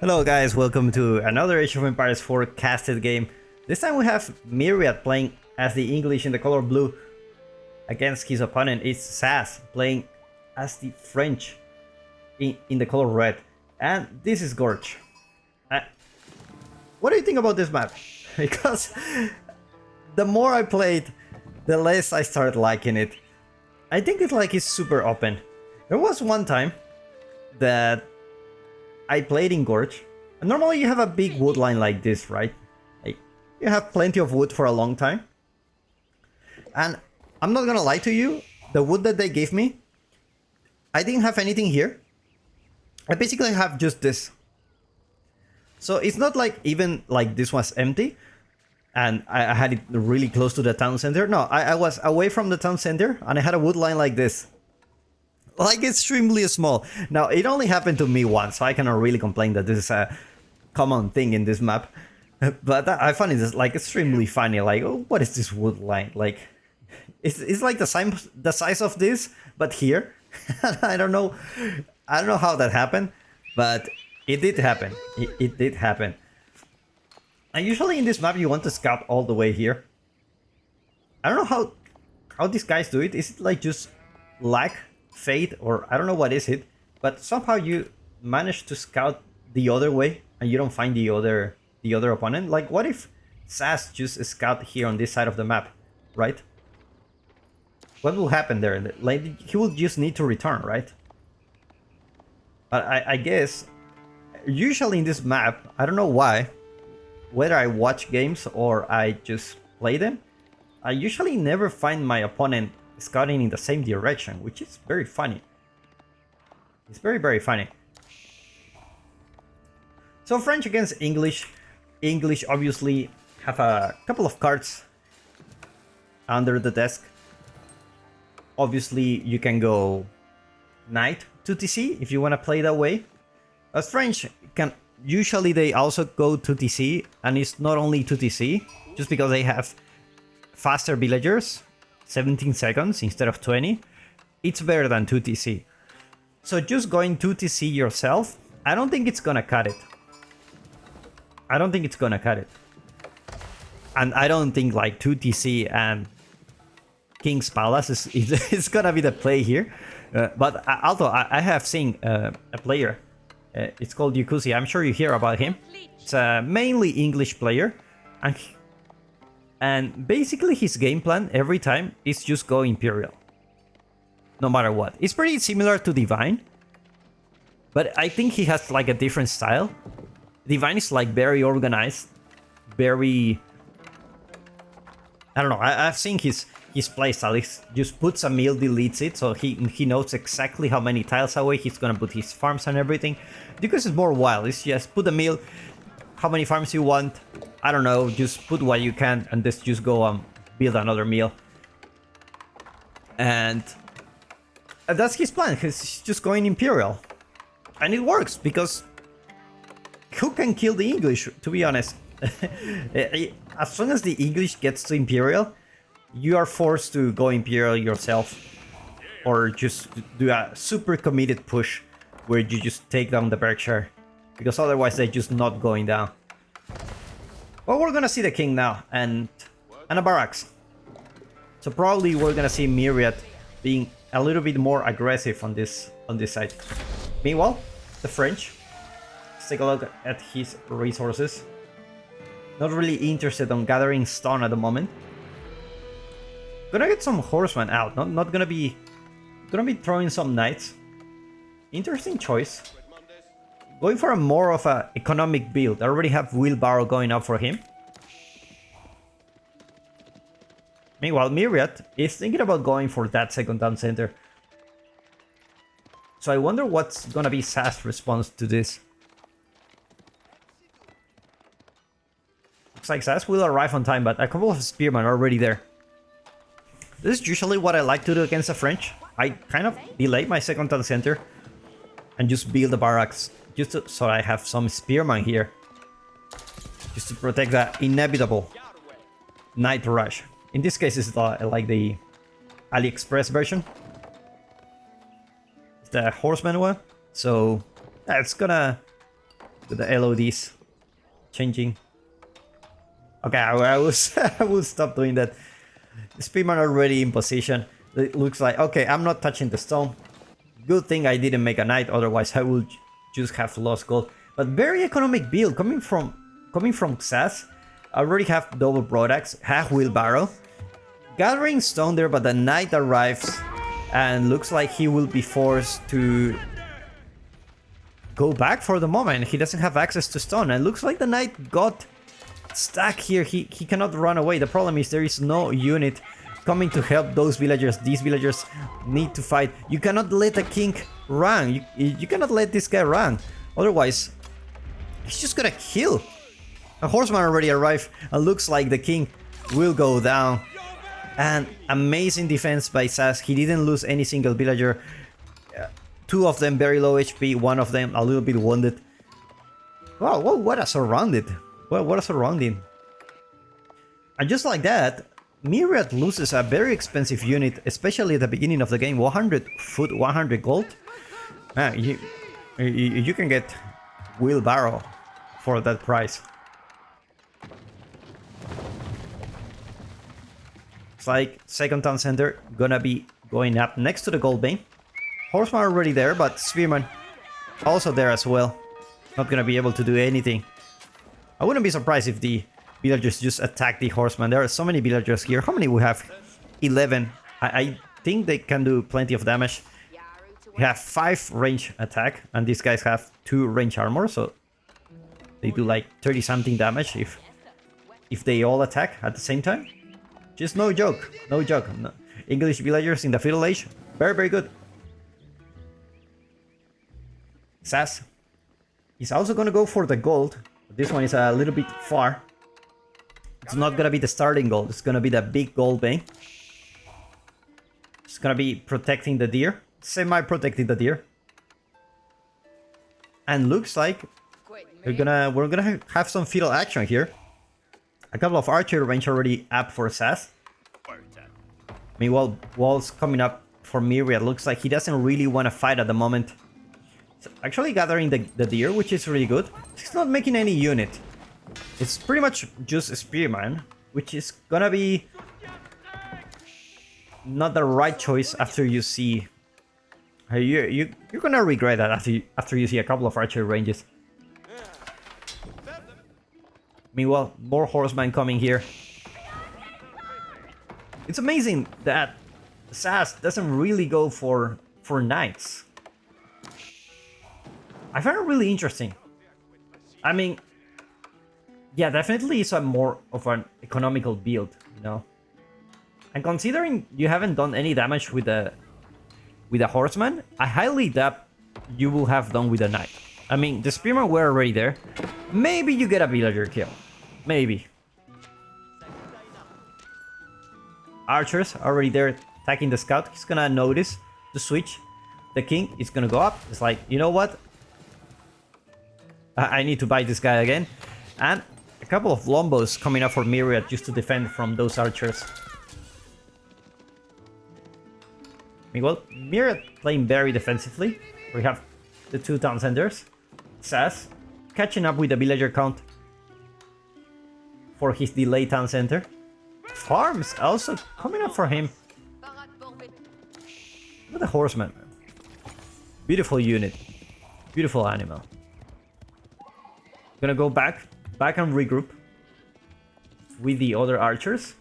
Hello guys, welcome to another Age of Empires 4 casted game. This time we have Myriad playing as the English in the color blue. Against his opponent is Sass playing as the French in the color red. And this is Gorge. What do you think about this map? Because the more I played, the less I started liking it. I think it's super open. There was one time that I played in Gorge. And normally you have a big wood line like this, right? Like, you have plenty of wood for a long time. And I'm not gonna lie to you, the wood that they gave me, I didn't have anything here. I basically have just this. So it's not like even like this was empty and I had it really close to the town center. No, I was away from the town center and I had a wood line like this. Like extremely small. Now it only happened to me once, so I cannot really complain that this is a common thing in this map. But I find it like extremely funny. Like, oh, what is this wood line? Like, it's like the size of this, but here. I don't know how that happened, but it did happen. It did happen. And usually in this map you want to scout all the way here. I don't know how these guys do it. Is it like just lag? Fate, or I don't know what is it, but somehow you manage to scout the other way and you don't find the other opponent. Like, what if Sass just scout here on this side of the map, right? What will happen there? Like, he will just need to return, right? But I guess usually in this map, I don't know why, whether I watch games or I just play them, I usually never find my opponent scouting in the same direction, which is very funny. It's very funny. So French against English. English obviously have a couple of cards under the desk. Obviously you can go knight to TC if you want to play that way. As French can usually they also go to TC, and it's not only to TC just because they have faster villagers. 17 seconds instead of 20, it's better than 2TC. So just going 2TC yourself, I don't think it's gonna cut it. I don't think it's gonna cut it. And I don't think like 2TC and King's Palace is gonna be the play here. But although I have seen a player, it's called Yukuzi, I'm sure you hear about him. It's a mainly English player, and basically his game plan every time is just go Imperial. No matter what. It's pretty similar to Divine. But I think he has like a different style. Divine is like very organized. Very... I don't know. I've seen his playstyle. He just puts a mill, deletes it. So he knows exactly how many tiles away he's gonna put his farms and everything. Because it's more wild. It's just put a mill. How many farms you want. I don't know, just put what you can and just go and build another meal. And that's his plan. He's just going Imperial. And it works because who can kill the English, to be honest? As soon as the English gets to Imperial, you are forced to go Imperial yourself. Or just do a super committed push where you just take down the Berkshire. Because otherwise they're just not going down. Well, we're gonna see the king now, and a barracks. So probably we're gonna see Myriad being a little bit more aggressive on this side. Meanwhile, the French. Let's take a look at his resources. Not really interested on gathering stone at the moment. Gonna get some horsemen out. Not gonna be throwing some knights. Interesting choice. Going for a more of a economic build. I already have wheelbarrow going up for him. Meanwhile, Myriad is thinking about going for that second town center. So I wonder what's gonna be Sass' response to this. Looks like Sass will arrive on time, but a couple of spearmen are already there. This is usually what I like to do against the French. I kind of delay my second town center and just build the barracks. So I have some spearmen here. Just to protect the inevitable night rush. In this case, it's like the AliExpress version. It's the horseman one. So it's gonna with the LODs changing. Okay, I was I will stop doing that. The speedman already in position. It looks like okay. I'm not touching the stone. Good thing I didn't make a knight. Otherwise, I would just have lost gold. But very economic build coming from Xas. I already have double broadaxe, have wheelbarrow, gathering stone there, but the knight arrives and looks like he will be forced to go back for the moment. He doesn't have access to stone, and looks like the knight got stuck here. He cannot run away. The problem is there is no unit coming to help those villagers. These villagers need to fight. You cannot let the king run. You cannot let this guy run. Otherwise, he's just gonna kill. A horseman already arrived, and looks like the king will go down. And amazing defense by Xas. He didn't lose any single villager. Two of them very low HP, one of them a little bit wounded. Wow, what a surrounded. What a surrounding. And just like that, Myriad loses a very expensive unit, especially at the beginning of the game. 100 foot, 100 gold. Man, you can get wheelbarrow for that price. It's like second town center gonna be going up next to the gold vein. Horseman already there, but Spearman also there as well. Not gonna be able to do anything. I wouldn't be surprised if the villagers just attack the horseman. There are so many villagers here. How many we have? 11. I think they can do plenty of damage. We have 5 range attack, and these guys have 2 range armor, so they do like 30 something damage if they all attack at the same time. Just no joke, no joke. No. English villagers in the Feudal Age, very, very good. Xas is also gonna go for the gold. This one is a little bit far. It's not gonna be the starting gold, it's gonna be the big gold vein. It's gonna be protecting the deer, semi-protecting the deer. And looks like we're gonna have some feudal action here. A couple of archer range already up for Xas. Meanwhile, walls coming up for Myriad. Looks like he doesn't really want to fight at the moment. He's actually gathering the deer, which is really good. He's not making any unit. It's pretty much just a spearman, which is gonna be not the right choice after you see. You're gonna regret that after you see a couple of archer ranges. Meanwhile, more horsemen coming here. It's amazing that Xas doesn't really go for knights. I find it really interesting. I mean, yeah, definitely it's a more of an economical build, you know. And considering you haven't done any damage with a horseman, I highly doubt you will have done with a knight. I mean, the spearmen were already there. Maybe you get a villager kill. Maybe. Archers already there attacking the scout. He's gonna notice the switch. The king is gonna go up. It's like, you know what? I need to buy this guy again. And a couple of lombos coming up for Myriad just to defend from those archers. Meanwhile, Myriad playing very defensively. We have the 2 town centers. Xas catching up with the villager count for his delayed town center. Farms also coming up for him. Look at the horseman. Beautiful unit. Beautiful animal. Gonna go back and regroup with the other archers.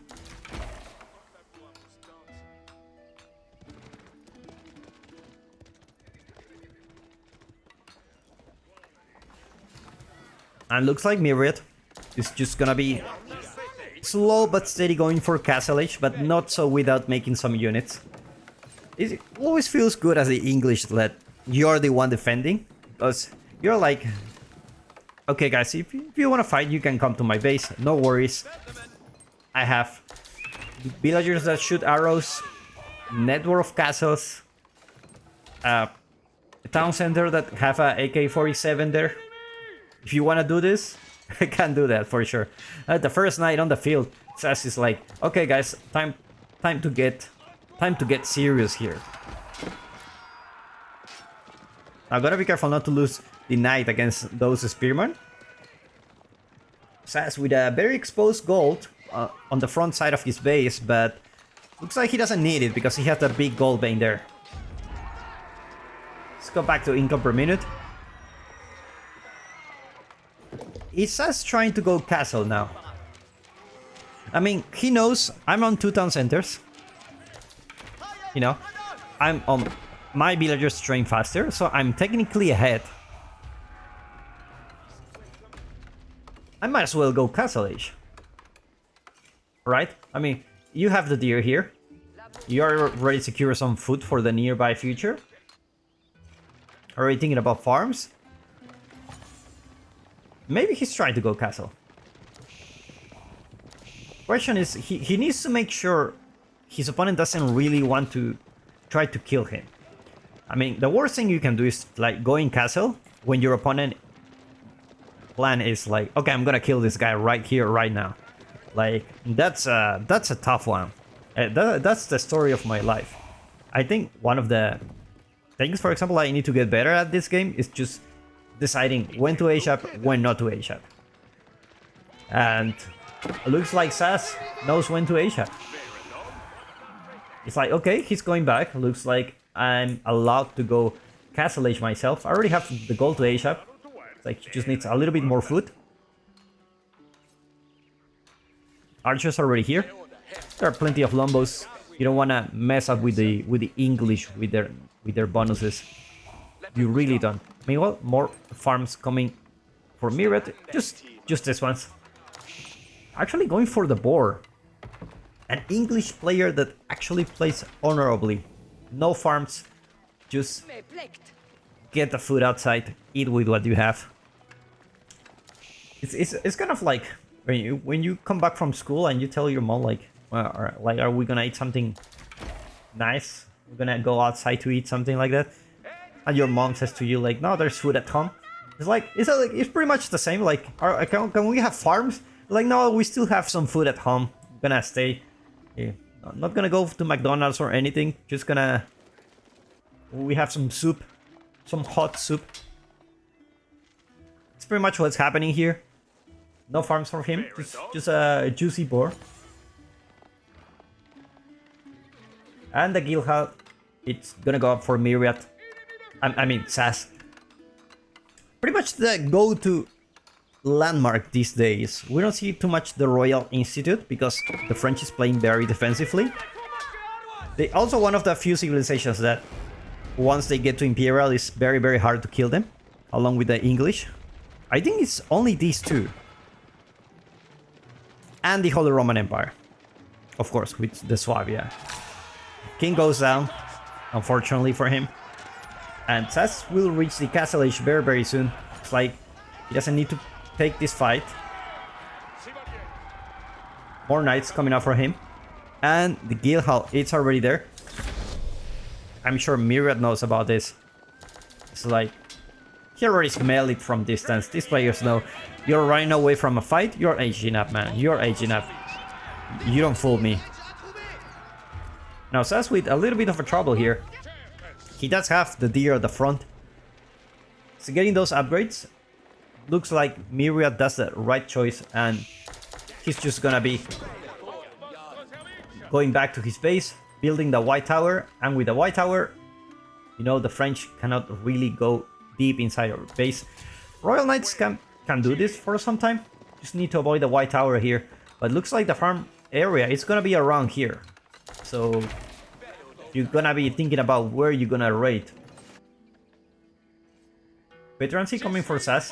And looks like Myriad is just gonna be slow but steady going for Castle Age, but not so without making some units. It always feels good as the English that you're the one defending, because you're like, okay guys, if you want to fight, you can come to my base, no worries. I have villagers that shoot arrows, network of castles, a town center that have a AK-47 there. If you want to do this, I can do that for sure. The first night on the field, Xas is like, okay guys, time to get serious here. Now gotta be careful not to lose the knight against those spearmen. Sass with a very exposed gold on the front side of his base, but looks like he doesn't need it because he has that big gold vein there. Let's go back to income per minute. Is Sass trying to go castle now? I mean, he knows I'm on 2 town centers. You know, I'm on my villagers train faster, so I'm technically ahead. I might as well go castle age. Right? I mean, you have the deer here. You are already secure some food for the nearby future. Already thinking about farms. Maybe he's trying to go castle. Question is, he needs to make sure his opponent doesn't really want to try to kill him. I mean, the worst thing you can do is like going castle when your opponent plan is like, okay, I'm gonna kill this guy right here, right now. Like, that's a tough one. That's the story of my life. I think one of the things, for example, I need to get better at this game is just deciding when to A-shap, when not to A-shap. And it looks like Sass knows when to A-shap. It's like, okay, he's going back. Looks like I'm allowed to go castle age myself. I already have the gold to A-shap. It's like he just needs a little bit more food. Archers are already here. There are plenty of lombos. You don't want to mess up with the English with their bonuses. You really don't. Meanwhile, more farms coming for Myriad. Just this ones. Actually going for the boar. An English player that actually plays honorably. No farms. Just get the food outside. Eat with what you have. It's kind of like when you come back from school and you tell your mom like, well, are we gonna eat something nice? We're gonna go outside to eat something like that. And your mom says to you like, no, there's food at home. It's pretty much the same. Like, can we have farms? Like, no, we still have some food at home. I'm gonna stay. Yeah, I'm not gonna go to McDonald's or anything. Just gonna. We have some soup, some hot soup. It's pretty much what's happening here. No farms for him. Just a juicy boar. And the guild, it's gonna go up for Myriad. I mean, Sass. Pretty much the go-to landmark these days. We don't see too much the Royal Institute because the French is playing very defensively. They also one of the few civilizations that once they get to Imperial it's very, very hard to kill them, along with the English. I think it's only these two. And the Holy Roman Empire. Of course, with the Swabia. King goes down, unfortunately for him. And Sass will reach the castle age very, very soon. It's like he doesn't need to take this fight. More knights coming up for him. And the guild hall, it's already there. I'm sure Myriad knows about this. It's like, he already smelled it from distance. These players know you're running away from a fight. You're aging up, man. You're aging up. You don't fool me. Now, Sass with a little bit of a trouble here. He does have the deer at the front. So getting those upgrades, looks like Myriad does the right choice and he's just gonna be going back to his base, building the White Tower, and with the White Tower, you know, the French cannot really go deep inside our base. Royal Knights can do this for some time, just need to avoid the White Tower here, but looks like the farm area is gonna be around here. So you're gonna be thinking about where you're gonna raid. Veterancy coming for Sass.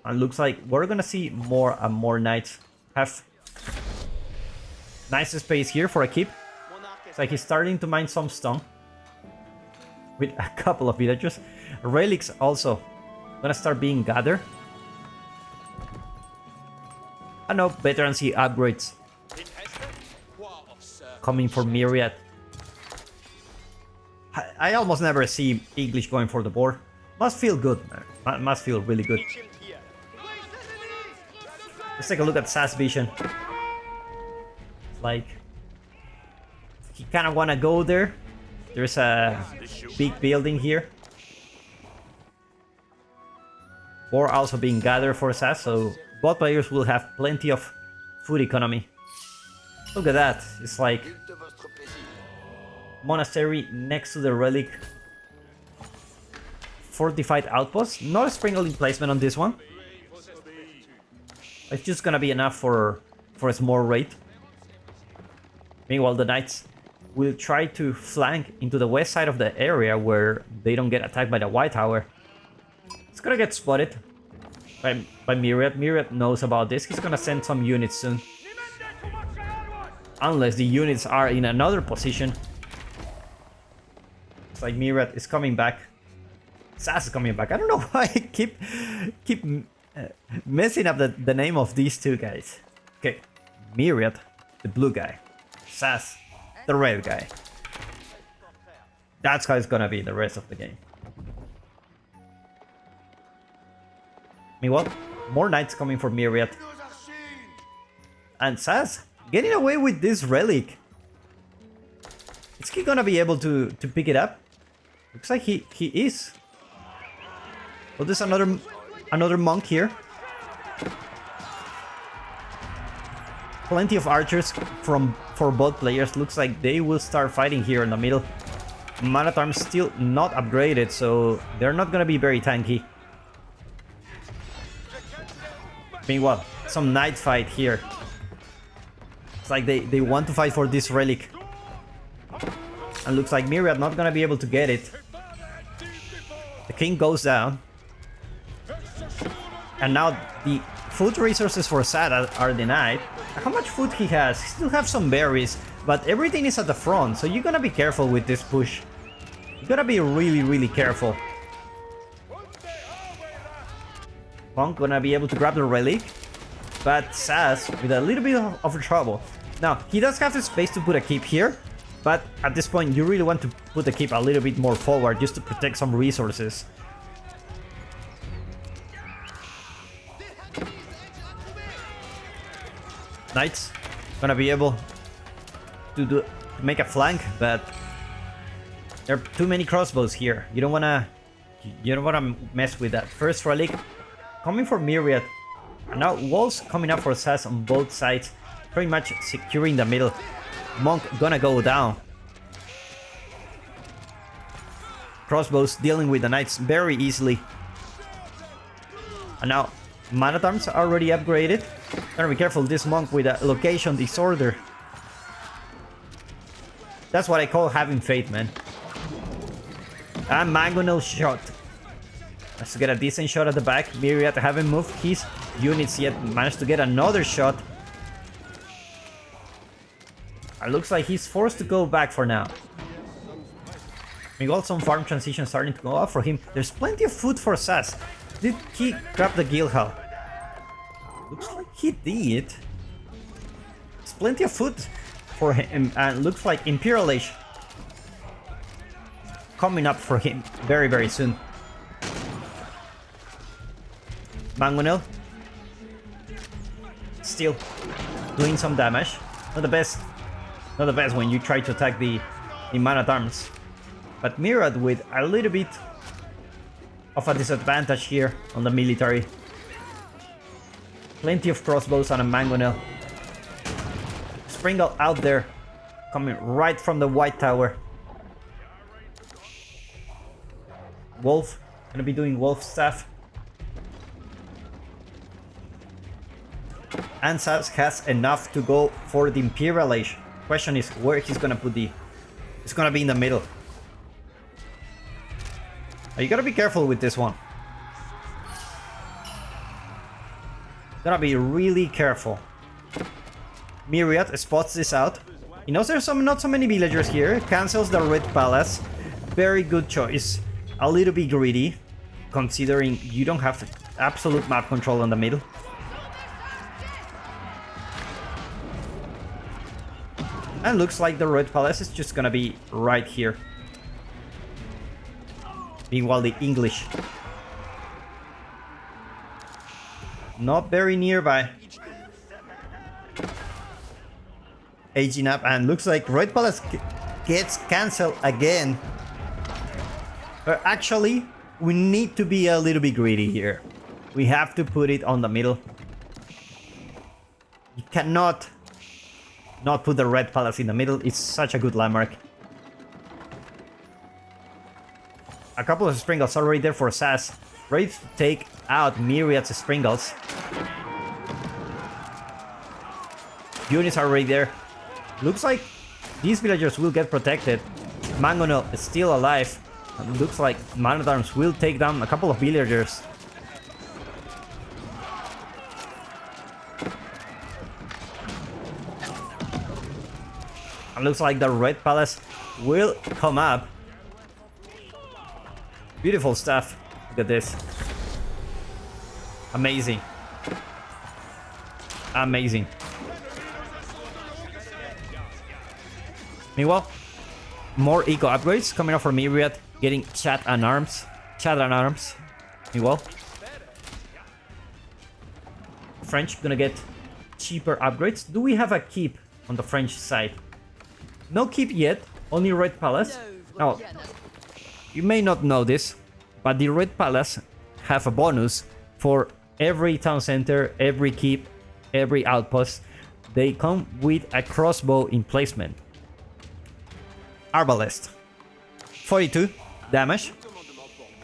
And looks like we're gonna see more and more knights have nice space here for a keep. It's like he's starting to mine some stone with a couple of villagers. Relics also gonna start being gathered. I know, veterancy upgrades coming for Myriad. I almost never see English going for the board. Must feel good, man. Must feel really good. Let's take a look at Sass Vision. It's like he kind of want to go there. There's a big building here. War also being gathered for SAS, so both players will have plenty of food economy. Look at that, it's like monastery next to the relic. Fortified outpost, not a sprinkling placement on this one. It's just gonna be enough for a small raid. Meanwhile, the knights will try to flank into the west side of the area where they don't get attacked by the white tower. It's gonna get spotted by Myriad. Myriad knows about this. He's gonna send some units soon. Unless the units are in another position. It's like Myriad is coming back. SAS is coming back. I don't know why I keep messing up the name of these two guys. Okay, Myriad, the blue guy. SAS, the red guy. That's how it's gonna be the rest of the game. Meanwhile, more knights coming for Myriad. And SAS getting away with this relic. Is he gonna be able to pick it up? Looks like he is. Well, there's another monk here. Plenty of archers for both players. Looks like they will start fighting here in the middle. Man at Arms still not upgraded, so they're not gonna be very tanky. Meanwhile, some knight fight here. It's like they want to fight for this relic. And looks like Myriad not gonna be able to get it. The king goes down. And now the food resources for Sad are denied. How much food he has? He still have some berries, but everything is at the front, so you're gonna be careful with this push. You gotta be really careful. Punk gonna be able to grab the relic, but Saz with a little bit of trouble. Now, he does have the space to put a keep here, but at this point you really want to put the keep a little bit more forward just to protect some resources. Knights gonna be able to make a flank, but there are too many crossbows here. You don't wanna mess with that. First relic coming for Myriad, and now walls coming up for Saz on both sides, pretty much securing the middle. Monk gonna go down. Crossbows dealing with the knights very easily, and now man-at-arms are already upgraded. Gotta be careful, this monk with a location disorder. That's what I call having faith, man. And Mangonel shot. Let's get a decent shot at the back. Myriad haven't moved his units yet. Managed to get another shot. It looks like he's forced to go back for now. We got some farm transition starting to go up for him. There's plenty of food for Saz. Did he grab the Guildhall? Looks like he did. There's plenty of food for him, and looks like Imperial Age coming up for him very soon. Mangonel still doing some damage. Not the best when you try to attack the man-at-arms. But Myriad with a little bit of a disadvantage here on the military. Plenty of crossbows on a Mangonel. Springle out there, coming right from the white tower. Wolf, gonna be doing wolf staff. And Saz has enough to go for the Imperial Age. Question is where he's gonna put the... It's gonna be in the middle. You gotta be careful with this one. Gotta be really careful. Myriad spots this out. He knows there's not so many villagers here. Cancels the Red Palace. Very good choice. A little bit greedy, considering you don't have absolute map control in the middle. And looks like the Red Palace is just gonna be right here. Meanwhile, the English not very nearby. Aging up, and looks like Red Palace gets cancelled again. But actually, we need to be a little bit greedy here. We have to put it on the middle. You cannot not put the red palace in the middle. It's such a good landmark. A couple of sprinkles already there for Sass. Ready to take out Myriad's sprinkles. Units are already there. Looks like these villagers will get protected. Mangonel is still alive. And looks like Man-at-Arms will take down a couple of villagers. And looks like the red palace will come up. Beautiful stuff. Look at this. Amazing. Amazing. Meanwhile, more eco upgrades coming up from Myriad, getting chat and arms. Meanwhile, French gonna get cheaper upgrades. Do we have a keep on the French side? No keep yet, only Red Palace. Now, you may not know this, but the Red Palace have a bonus for every town center, every keep, every outpost. They come with a crossbow emplacement. Arbalest. 42 damage.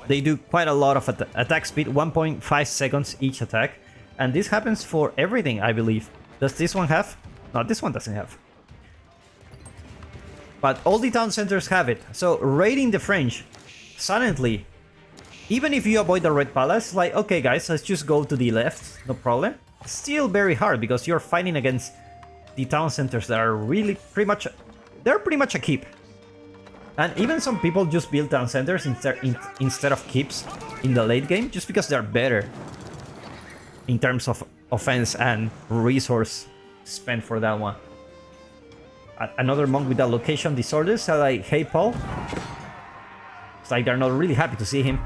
They do quite a lot of attack speed, 1.5 seconds each attack. And this happens for everything, I believe. Does this one have? No, this one doesn't have. But all the town centers have it. So raiding the French, suddenly, even if you avoid the Red Palace, like, okay guys, let's just go to the left, no problem. Still very hard because you're fighting against the town centers that are really pretty much a keep. And even some people just build town centers instead of keeps in the late game, just because they're better in terms of offense and resource spent for that one. Another monk with that location disorders are like, hey Paul. It's like they're not really happy to see him.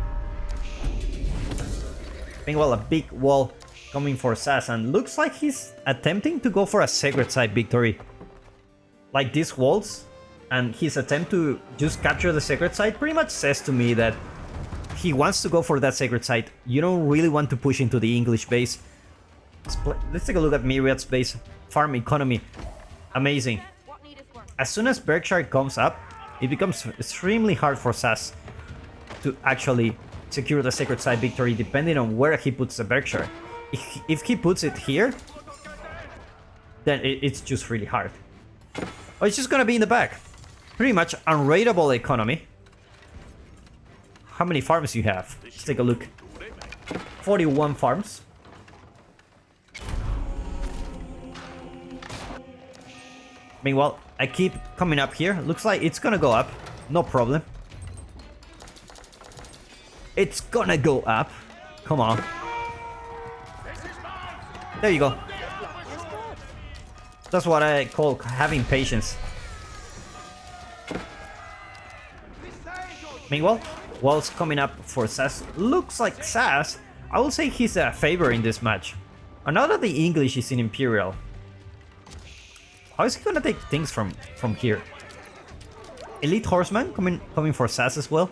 Meanwhile, a big wall coming for Sass, and looks like he's attempting to go for a sacred site victory. Like these walls, and his attempt to just capture the sacred site pretty much says to me that he wants to go for that sacred site. You don't really want to push into the English base. Let's take a look at Myriad's base. Farm economy. Amazing. As soon as Berkshire comes up, it becomes extremely hard for Sass to actually secure the sacred site victory, depending on where he puts the Berkshire. If he puts it here, then it's just really hard. Oh, it's just gonna be in the back. Pretty much unraidable economy. How many farms you have? Let's take a look. 41 farms. Meanwhile, I keep coming up here. Looks like it's gonna go up. No problem. It's gonna go up. Come on. There you go. That's what I call having patience. Meanwhile, walls coming up for Sass. Looks like Sass, I will say he's a favor in this match. And now that the English is in Imperial, how is he gonna take things from here? Elite Horseman coming for Sass as well.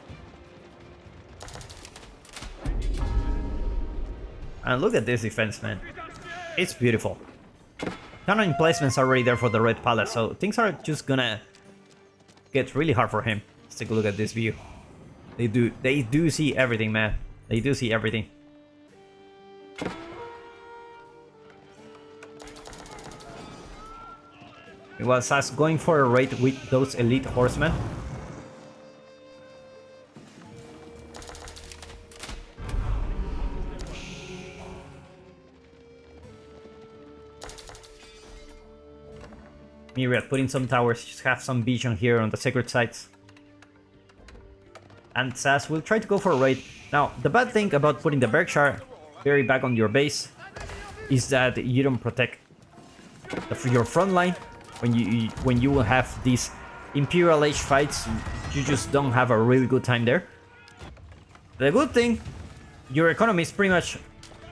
And look at this defense, man. It's beautiful. Cannon emplacements are already there for the Red Palace, so things are just gonna get really hard for him. Let's take a look at this view. They do see everything, man. They do see everything. Meanwhile, Sass going for a raid with those elite horsemen. Myriad putting some towers, just have some vision here on the sacred sites. And Sass will try to go for a raid. Now, the bad thing about putting the Berkshire very back on your base is that you don't protect your front line. When you will have these Imperial Age fights, you just don't have a really good time there. The good thing, your economy is pretty much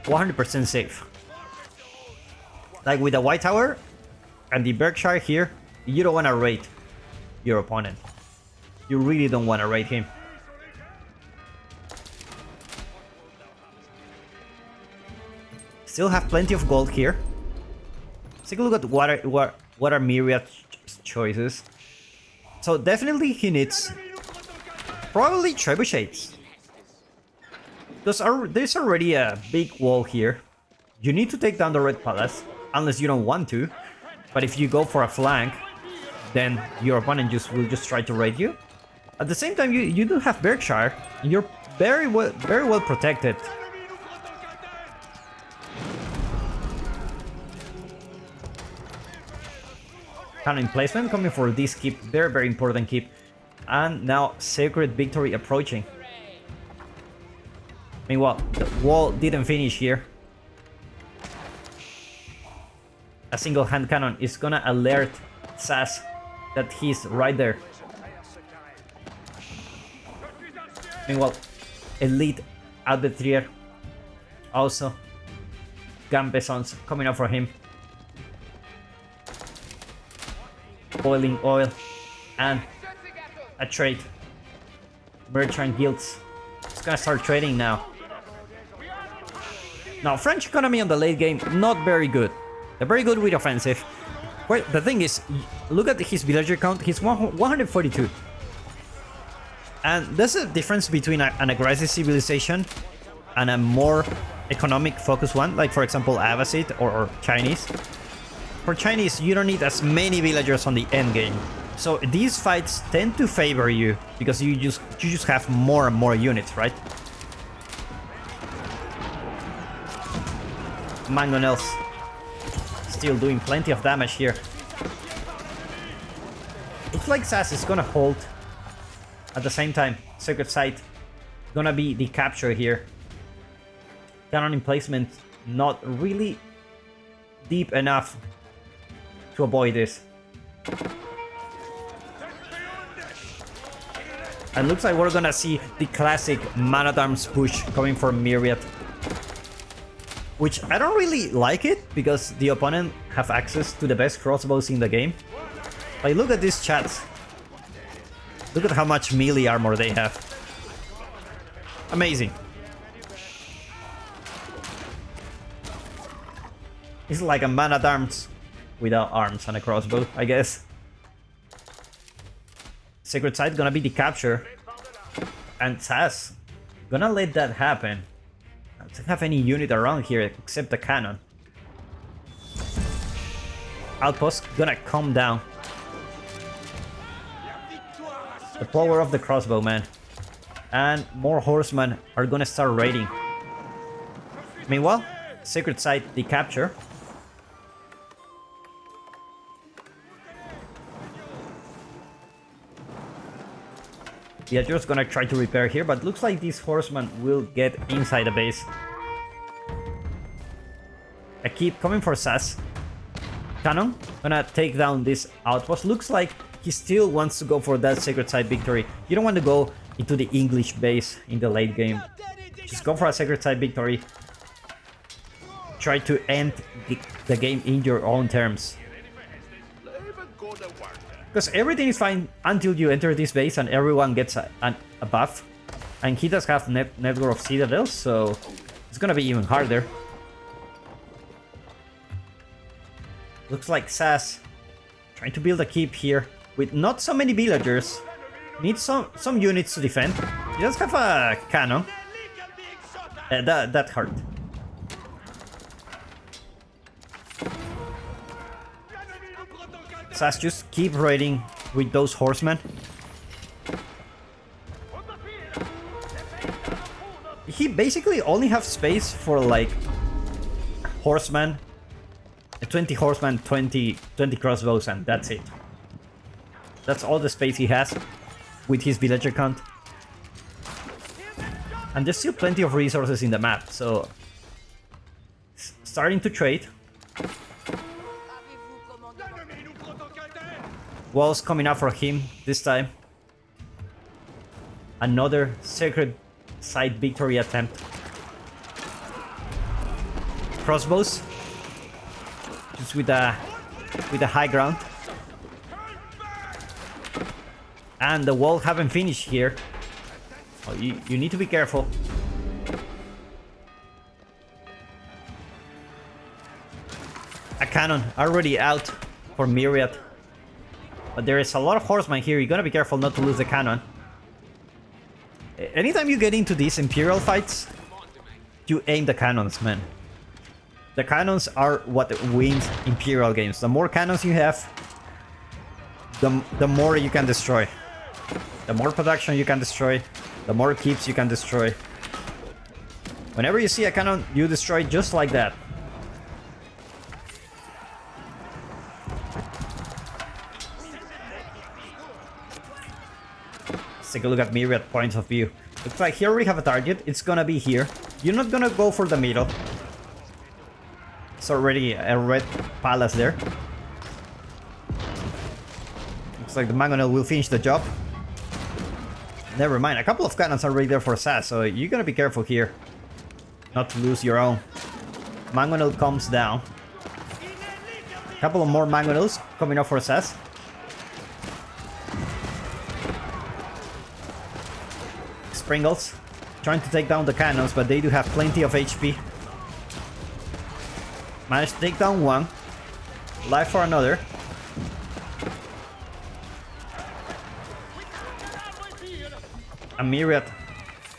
100% safe. Like with the White Tower and the Berkshire here, you don't want to raid. your opponent. You really don't want to raid him. Still have plenty of gold here. Let's take a look at what are Myriad's choices. So definitely he needs probably trebuchets. There's already a big wall here. You need to take down the Red Palace, unless you don't want to. But if you go for a flank, then your opponent will just try to raid you. At the same time, you do have Berkshire, and you're very well protected. Cannon placement coming for this keep, very important keep. And now Sacred Victory approaching. Meanwhile, the wall didn't finish here. A single hand cannon is gonna alert Sass that he's right there. Meanwhile, Elite Albetrier also. Gambesons coming up for him. Boiling oil and a trade. Merchant guilds. It's gonna start trading now. Now, French economy on the late game, not very good. They're very good with offensive. Well, the thing is, look at his villager count. He's 142. And there's a difference between an aggressive civilization and a more economic focused one, like for example Abbasid or Chinese. For Chinese, you don't need as many villagers on the end game. So these fights tend to favor you because you just have more and more units, right? Mangonels still doing plenty of damage here. Looks like Sass is gonna hold. At the same time, Sacred Site gonna be the capture here. Cannon emplacement not really deep enough to avoid this. And looks like we're gonna see the classic man-at-arms push coming from Myriad. Which I don't really like it, because the opponent have access to the best crossbows in the game. Like, look at these chats. Look at how much melee armor they have. Amazing. It's like a man-at-arms without arms and a crossbow, I guess. Sacred Site gonna be the capture. And Sass gonna let that happen. I don't have any unit around here except the cannon. Outpost gonna come down. The power of the crossbow, man. And more horsemen are gonna start raiding. Meanwhile, Sacred Site the capture. Yeah, just gonna try to repair here, but looks like these horsemen will get inside the base. I keep coming for Sass. Cannon gonna take down this outpost. Looks like he still wants to go for that Sacred Site victory. You don't want to go into the English base in the late game. Just go for a Sacred Site victory. Try to end the game in your own terms. Because everything is fine until you enter this base and everyone gets a buff. And he does have network of citadels, so it's gonna be even harder. Looks like Sass trying to build a keep here with not so many villagers. Needs some units to defend. He does have a cannon. That hurt. Sass just keep raiding with those horsemen. He basically only have space for like horsemen, 20 horsemen, 20 crossbows, and that's it. That's all the space he has with his villager count. And there's still plenty of resources in the map, so starting to trade. Walls coming up for him this time. Another Sacred Site victory attempt. Crossbows, just with a high ground. And the wall haven't finished here. Oh, you need to be careful. A cannon already out for Myriad. But there is a lot of horsemen here. You gotta be careful not to lose the cannon. Anytime you get into these Imperial fights, you aim the cannons, man. The cannons are what wins Imperial games. The more cannons you have, the more you can destroy. The more production you can destroy, the more keeps you can destroy. Whenever you see a cannon, you destroy just like that. Let's take a look at Myriad points of view. Looks like here we have a target. It's gonna be here. You're not gonna go for the middle. It's already a red palace there. Looks like the mangonel will finish the job. Never mind, a couple of cannons are already there for SAS, so you're gonna be careful here. Not to lose your own. Mangonel comes down. A couple of more mangonels coming up for SAS. Springles trying to take down the cannons, but they do have plenty of HP. Managed to take down one. Life for another. A Myriad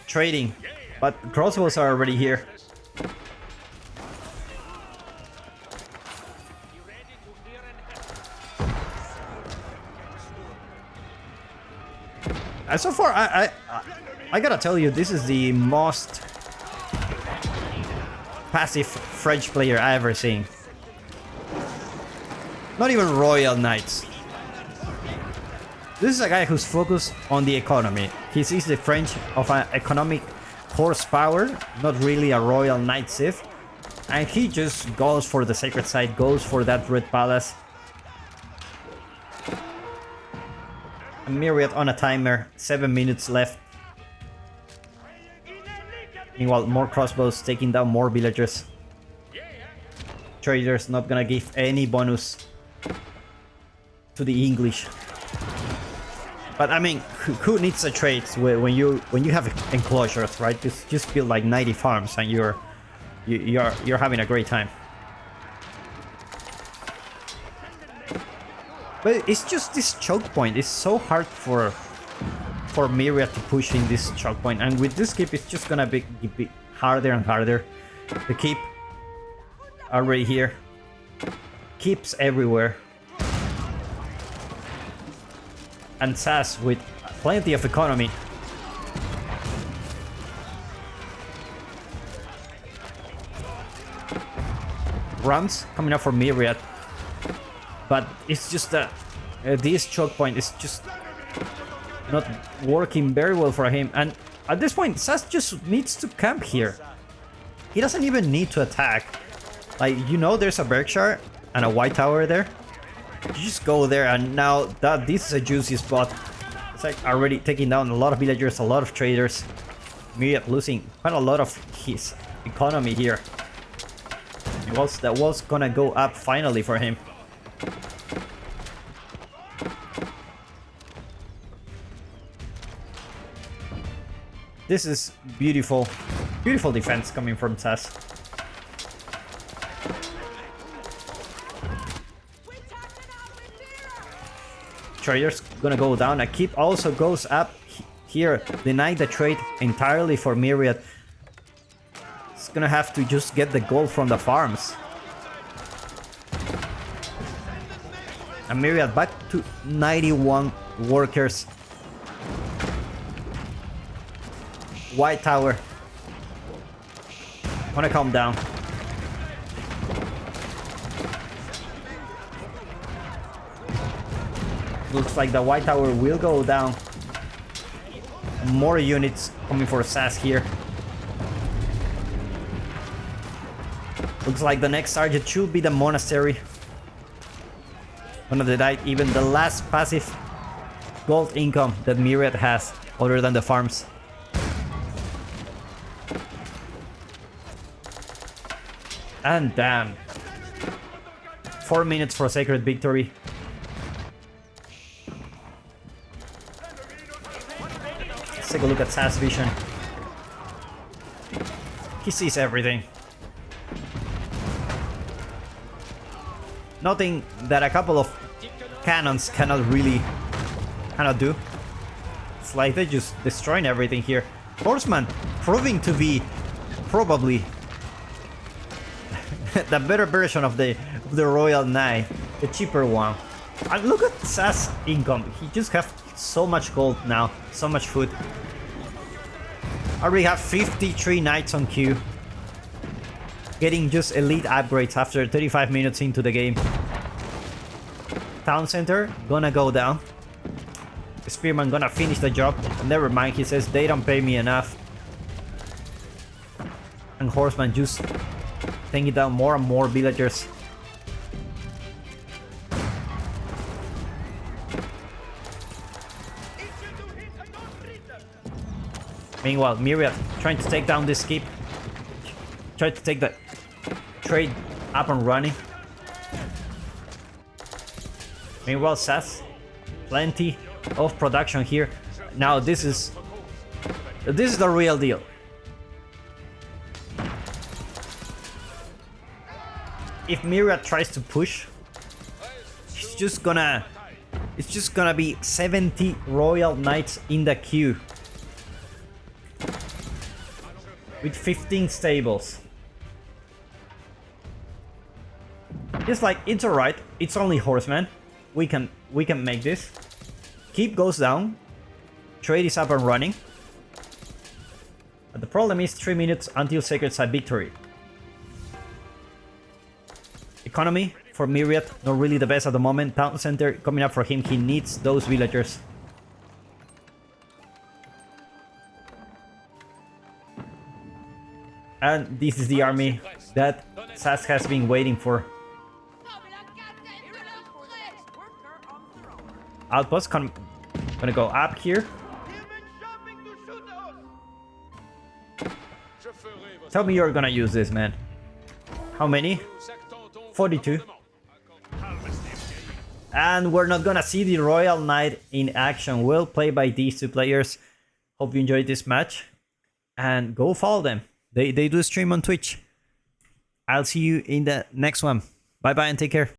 trading, but crossbows are already here. And so far, I gotta tell you, this is the most passive French player I ever seen. Not even Royal Knights. This is a guy who's focused on the economy. He sees the French of an economic horsepower, not really a Royal Knight Civ. And he just goes for the sacred site, goes for that red palace. A Myriad on a timer, 7 minutes left. Meanwhile, more crossbows taking down more villagers. Traders not gonna give any bonus to the English. But I mean, who needs a trade when you have enclosures, right? Just build like 90 farms and you're having a great time. But it's just this choke point. It's so hard for Myriad to push in this choke point, and with this keep, it's just gonna be harder and harder. The keep already here. Keeps everywhere. And SAS with plenty of economy. Rams coming up for Myriad. But it's just that this choke point is just not working very well for him. And at this point, SAS just needs to camp here. He doesn't even need to attack. Like, you know, there's a Berkshire and a White Tower there. You just go there, and now that this is a juicy spot. It's like already taking down a lot of villagers, a lot of traders. Myriad losing quite a lot of his economy here. That was gonna go up finally for him. This is beautiful, beautiful defense coming from SAS. Traders gonna go down. A keep also goes up here, deny the trade entirely for Myriad. It's gonna have to just get the gold from the farms. And Myriad back to 91 workers. White Tower. Wanna calm down. Looks like the White Tower will go down. More units coming for SAS here. Looks like the next target should be the monastery. Gonna die even the last passive gold income that Myriad has, other than the farms. And damn. 4 minutes for Sacred Victory. take a look at Sass vision. He sees everything. Nothing that a couple of cannons cannot do. It's like they're just destroying everything here. Horseman proving to be probably the better version of the Royal Knight, the cheaper one. And look at Sass' income. He just have so much gold now, so much food. I already have 53 knights on queue. Getting just elite upgrades after 35 minutes into the game. Town center gonna go down. Spearman gonna finish the job. Never mind, he says they don't pay me enough. And Horseman just taking down more and more villagers. Meanwhile, Myriad trying to take down this keep. Try to take the trade up and running. Meanwhile, Sass, plenty of production here. Now this is the real deal. If Myriad tries to push, it's just gonna be 70 Royal Knights in the queue with 15 stables. It's like, it's alright, it's only horsemen. We can make this. Keep goes down. Trade is up and running. But the problem is 3 minutes until Sacred Side victory. Economy for Myriad, not really the best at the moment. Town center coming up for him, he needs those villagers. And this is the army that Sass has been waiting for. Outpost gonna go up here. Tell me you're gonna use this, man. How many? 42. And we're not gonna see the Royal Knight in action. Well played by these two players. Hope you enjoyed this match. And go follow them. They do stream on Twitch. I'll see you in the next one. Bye bye and take care.